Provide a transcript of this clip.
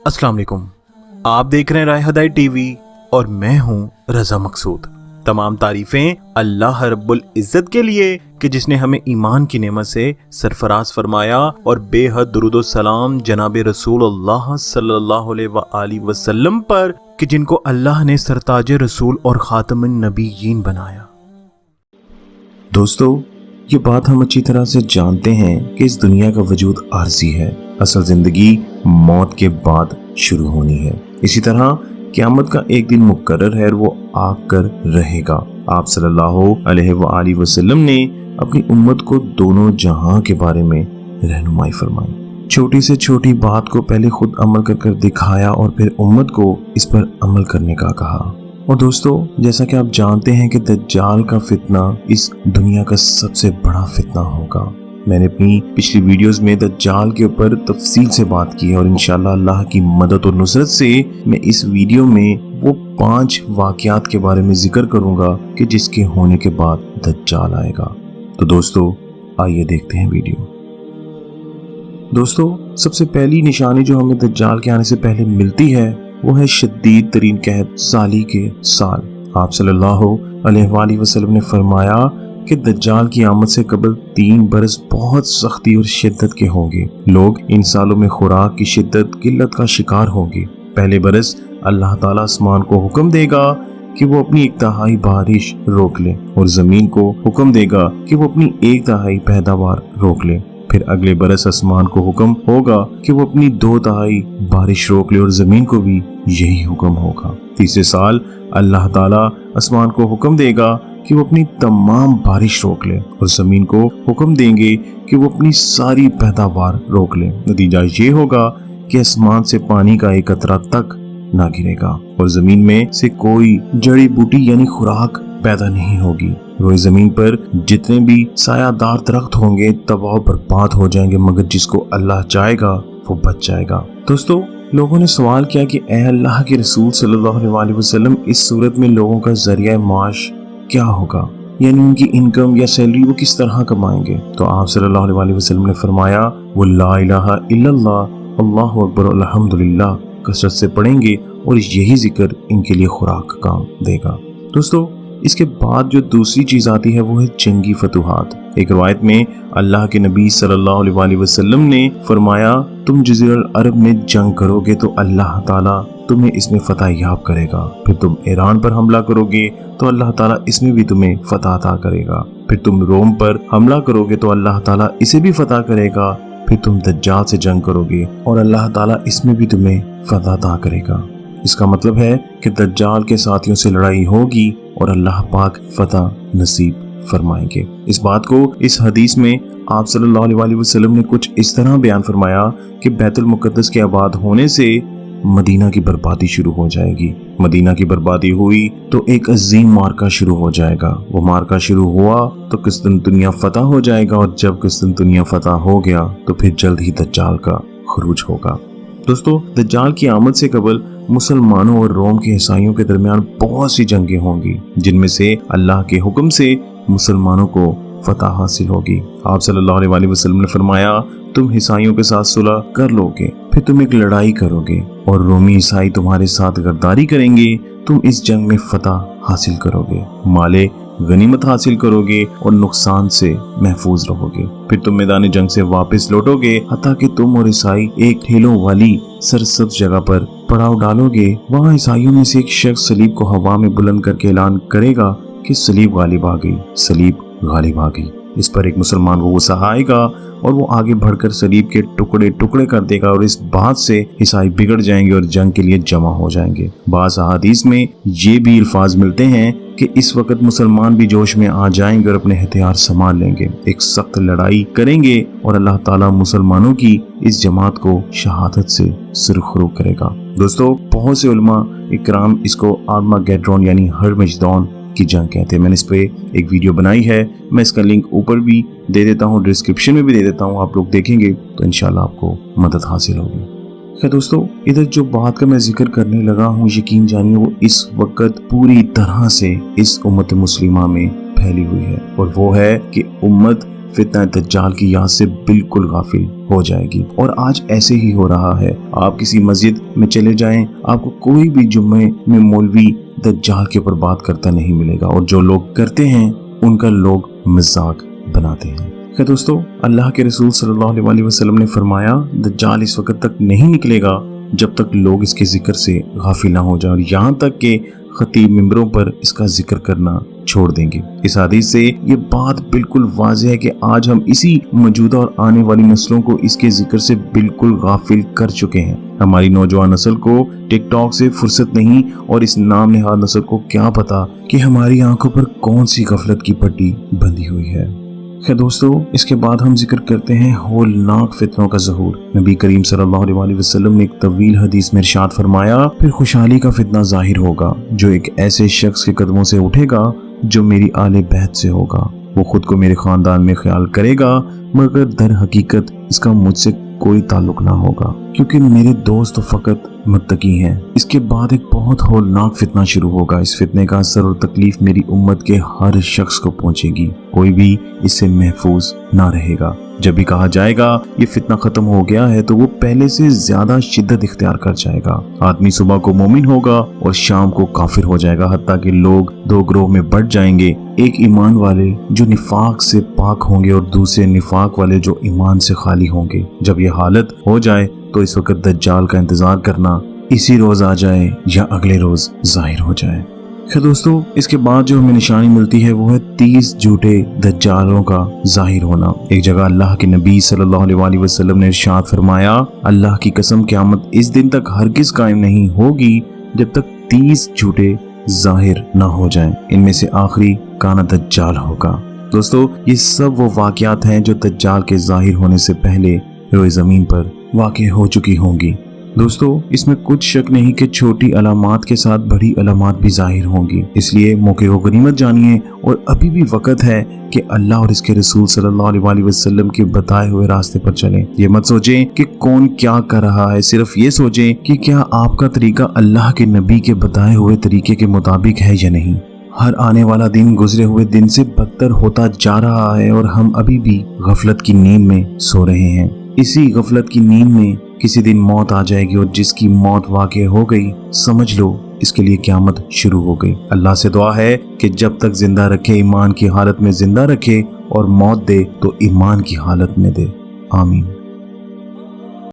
अस्सलाम वालेकुम। आप देख रहे हैं राय हदायत टीवी और मैं हूं रजा मकसूद। तमाम तारीफें अल्लाह रब्बुल इज़्ज़त के लिए कि जिसने हमें ईमान की नेमत से सरफराज फरमाया और बेहद दुरूद व सलाम जनाब रसूलुल्लाह सल्लल्लाहु अलैहि वसल्लम पर कि जिनको अल्लाह ने सरताज रसूल और खातमुन नबीयीन बनाया। दोस्तों, ये बात हम अच्छी तरह से जानते हैं कि इस दुनिया का वजूद आरज़ी है। असल जिंदगी मौत के बाद शुरू होनी है। इसी तरह क़यामत का एक दिन मुकर्रर है और वो आकर रहेगा। आप सल्लल्लाहु अलैहि वसल्लम ने अपनी उम्मत को दोनों जहां के बारे में रहनुमाई फरमाई। छोटी से छोटी बात को पहले खुद अमल कर दिखाया और फिर उम्मत को इस पर अमल करने का कहा। और दोस्तों, जैसा कि आप जानते हैं कि दज्जाल का फितना इस दुनिया का सबसे बड़ा फितना होगा। मैंने अपनी पिछली वीडियोस में दज्जाल के ऊपर तफसील से बात की है और इंशाल्लाह अल्लाह की मदद और नुसरत से मैं इस वीडियो में वो 5 वाक़यात के बारे में जिक्र करूंगा कि जिसके होने के बाद दज्जाल आएगा। तो दोस्तों, आइए देखते हैं वीडियो। दोस्तों, सबसे पहली निशानी जो हमें दज्जाल के आने से पहले मिलती है वो है शदीद तरीन कहत साली के साल। आप सल्लल्लाहु अलैहि वसल्लम ने फरमाया कि दज्जाल की आमद से कबल 3 बरस बहुत सख्ती और शिद्दत के होंगे। लोग इन सालों में खुराक की शिद्दत किल्लत का शिकार होंगे। पहले बरस अल्लाह ताला आसमान को हुक्म देगा कि वो अपनी 1/3 बारिश रोक ले और जमीन को हुक्म देगा कि वो अपनी 1/3 पैदावार रोक ले। फिर अगले बरस आसमान को हुक्म होगा कि वो अपनी 2/3 बारिश रोक ले और जमीन को भी यही हुक्म होगा। तीसरे साल अल्लाह ताला आसमान को हुक्म देगा कि वो अपनी तमाम बारिश रोक ले और जमीन को हुक्म देंगे कि वो अपनी सारी पैदावार रोक ले। नतीजा ये होगा कि आसमान से पानी का एक कतरा तक ना गिरेगा और जमीन में से कोई जड़ी बूटी यानी खुराक पैदा नहीं होगी। रोए जमीन पर जितने भी सायादार दरख्त होंगे तबाह बर्बाद हो जाएंगे, मगर जिसको अल्लाह चाहेगा वो बच जाएगा। दोस्तों, लोगों ने सवाल किया कि ए अल्लाह के रसूल सल्लल्लाहु अलैहि वसल्लम, इस सूरत में लोगों का जरिया माश क्या होगा, यानी उनकी इनकम या सैलरी वो किस तरह कमाएंगे। तो आप सल्लल्लाहु अलैहि वसल्लम ने फरमाया वो ला इलाहा इल्लल्लाह अल्लाहु अकबर अल्हम्दुलिल्लाह कसरत से पढ़ेंगे और यही जिक्र इनके लिए खुराक का काम देगा। दोस्तों, इसके बाद जो दूसरी चीज़ आती है वो है जंगी फतूहात। एक रवायत में अल्लाह के नबी सल्लल्लाहु अलैहि वसल्लम ने फरमाया, तुम जज़ीरतुल अरब में जंग करोगे तो अल्लाह ताला तुम्हें इसमें फतह याब करेगा। फिर तुम ईरान पर हमला करोगे तो अल्लाह ताला इसमें भी तुम्हें फतह अता करेगा। फिर तुम रोम पर हमला करोगे तो अल्लाह ताला इसे भी फतह करेगा। फिर तुम दज्जाल से जंग करोगे और अल्लाह ताला इसमें भी तुम्हें फतह अता करेगा। इसका मतलब है कि दज्जाल के साथियों से लड़ाई होगी और अल्लाह पाक फतह नसीब फरमाएंगे। इस बात को इस हदीस में आप सल्लल्लाहु अलैहि वसल्लम ने कुछ इस तरह बयान फरमाया कि बैतुल मुक़द्दस के आबाद होने से मदीना की बर्बादी शुरू हो जाएगी। मदीना की बर्बादी हुई तो एक अजीम मार्का शुरू हो जाएगा। वो मार्का शुरू हुआ तो किस्तिन दुनिया फतह हो जाएगा और जब किस्तिन दुनिया फतह हो गया तो फिर जल्द ही दज्जाल का खुरूज होगा। दोस्तों, दज्जाल की आमद से कबल मुसलमानों और रोम के ईसाइयों के दरमियान बहुत सी जंगें होंगी, जिनमें से अल्लाह के हुक्म से मुसलमानों को फतह हासिल होगी। आप सल्लल्लाहु अलैहि वसल्लम ने फरमाया, तुम ईसाइयों के साथ सुलह कर लोगे, फिर तुम एक लड़ाई करोगे और रोमी ईसाई तुम्हारे साथ गद्दारी करेंगे। तुम इस जंग में फतह हासिल करोगे, माले गनीमत हासिल करोगे और नुकसान से महफूज रहोगे। फिर तुम मैदान जंग से वापस लौटोगे हत्ता कि तुम और ईसाई एक ठेलों वाली सरसब्ज जगह पर पड़ाव डालोगे। वहाँ ईसाइयों में से एक शख्स सलीब को हवा में बुलंद करके ऐलान करेगा कि सलीब गालिब आ गई, सलीब गालिब आ गई। इस पर एक मुसलमान को गुस्सा आएगा और वो आगे बढ़कर सलीब के टुकड़े टुकड़े कर देगा और इस बात से ईसाई बिगड़ जाएंगे और जंग के लिए जमा हो जाएंगे। बाज़ अहादीस में ये भी अल्फाज मिलते हैं कि इस वक्त मुसलमान भी जोश में आ जाएंगे और अपने हथियार संभाल लेंगे, एक सख्त लड़ाई करेंगे और अल्लाह ताला मुसलमानों की इस जमात को शहादत से सुरखरू करेगा। दोस्तों, बहुत से उलमा इकराम इसको आर्मागेड्रोन यानी हरमजदौन की जंग कहते हैं। मैंने इस पे एक वीडियो बनाई है, मैं इसका लिंक ऊपर भी दे देता हूँ, डिस्क्रिप्शन में भी दे देता हूँ। आप लोग देखेंगे तो इंशाल्लाह आपको मदद हासिल होगी। खैर दोस्तों, इधर जो बात का मैं जिक्र करने लगा हूँ, यकीन जानिए वो इस वक्त पूरी तरह से इस उम्मत मुस्लिमा में फैली हुई है और वो है कि उम्मत فتنہ دجال کی یاد سے بالکل غافل ہو جائے گی۔ اور آج ایسے ہی ہو رہا ہے۔ آپ کسی مسجد میں چلے جائیں، آپ کو کوئی بھی جمعے میں مولوی دجال کے اوپر بات کرتا نہیں ملے گا، اور جو لوگ کرتے ہیں ان کا لوگ مذاق بناتے ہیں۔ کہ دوستو، اللہ کے رسول صلی اللہ علیہ وسلم نے فرمایا دجال اس وقت تک نہیں نکلے گا جب تک لوگ اس کے ذکر سے غافل نہ ہو جائیں، اور یہاں تک کہ خطیب ممبروں پر اس کا ذکر کرنا چھوڑ دیں گے۔ اس حدیث سے یہ بات بالکل واضح ہے کہ آج ہم اسی موجودہ اور آنے والی نسلوں کو اس کے ذکر سے بالکل غافل کر چکے ہیں۔ ہماری نوجوان نسل کو ٹک ٹاک سے فرصت نہیں، اور اس نام نہاد نسل کو کیا پتا کہ ہماری آنکھوں پر کون سی غفلت کی پٹی بندھی ہوئی ہے۔ خیر دوستو، اس کے بعد ہم ذکر کرتے ہیں ہولناک فتنوں کا ظہور۔ نبی کریم صلی اللہ علیہ وسلم نے ایک طویل حدیث میں ارشاد فرمایا، پھر خوشحالی کا فتنہ ظاہر ہوگا جو ایک ایسے شخص کے قدموں سے اٹھے گا جو میری آل بیت سے ہوگا۔ وہ خود کو میرے خاندان میں خیال کرے گا، مگر در حقیقت اس کا مجھ سے کوئی تعلق نہ ہوگا، کیونکہ میرے دوست تو فقط متقی ہیں۔ اس کے بعد ایک بہت ہولناک فتنہ شروع ہوگا۔ اس فتنے کا اثر اور تکلیف میری امت کے ہر شخص کو پہنچے گی، کوئی بھی اس سے محفوظ نہ رہے گا۔ جب بھی کہا جائے گا یہ فتنہ ختم ہو گیا ہے تو وہ پہلے سے زیادہ شدت اختیار کر جائے گا۔ آدمی صبح کو مومن ہوگا اور شام کو کافر ہو جائے گا، حتیٰ کہ لوگ دو گروہ میں بٹ جائیں گے، ایک ایمان والے جو نفاق سے پاک ہوں گے اور دوسرے نفاق والے جو ایمان سے خالی ہوں گے۔ جب یہ حالت ہو جائے تو اس وقت دجال کا انتظار کرنا، اسی روز آ جائے یا اگلے روز ظاہر ہو جائے۔ خیر دوستو، اس کے بعد جو ہمیں نشانی ملتی ہے وہ ہے 30 جھوٹے دجالوں کا ظاہر ہونا۔ ایک جگہ اللہ کے نبی صلی اللہ علیہ وسلم نے ارشاد فرمایا، اللہ کی قسم قیامت اس دن تک ہرگز قائم نہیں ہوگی جب تک 30 جھوٹے ظاہر نہ ہو جائیں، ان میں سے آخری کانا دجال ہوگا۔ دوستو، یہ سب وہ واقعات ہیں جو دجال کے ظاہر ہونے سے پہلے روئے زمین پر واقع ہو چکی ہوں گی۔ دوستو، اس میں کچھ شک نہیں کہ چھوٹی علامات کے ساتھ بڑی علامات بھی ظاہر ہوں گی، اس لیے موقع کو غنیمت جانیے، اور ابھی بھی وقت ہے کہ اللہ اور اس کے رسول صلی اللہ علیہ وسلم کے بتائے ہوئے راستے پر چلیں۔ یہ مت سوچیں کہ کون کیا کر رہا ہے، صرف یہ سوچیں کہ کیا آپ کا طریقہ اللہ کے نبی کے بتائے ہوئے طریقے کے مطابق ہے یا نہیں۔ ہر آنے والا دن گزرے ہوئے دن سے بدتر ہوتا جا رہا ہے، اور ہم ابھی بھی غفلت کی نیند میں سو رہے ہیں۔ اسی غفلت کی نیند میں کسی دن موت آ جائے گی، اور جس کی موت واقع ہو گئی سمجھ لو اس کے لیے قیامت شروع ہو گئی۔ اللہ سے دعا ہے کہ جب تک زندہ رکھے ایمان کی حالت میں زندہ رکھے، اور موت دے تو ایمان کی حالت میں دے۔ آمین۔